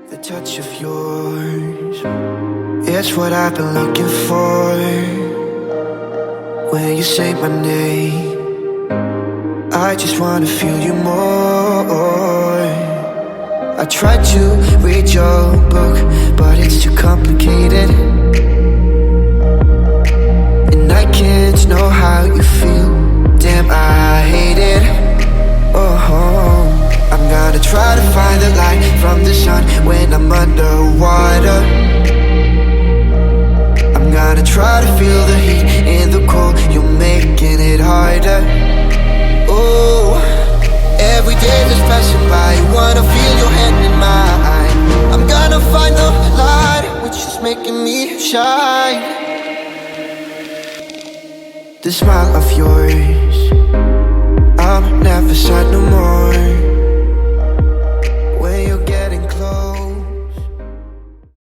The touch of yours, it's what I've been looking for. When you say my name, I just wanna feel you more. I tried to read your book, but it's too complicated, and I can't know how you feel. Damn, I hate it. Oh, I'm gonna try to find the light from the sun when I'm underwater. I'm gonna try to feel the heat in the cold. You're making it harder. Oh, every day that's passing by, I wanna feel your hand in mine. I'm gonna find the light, which is making me shine. The smile of yours,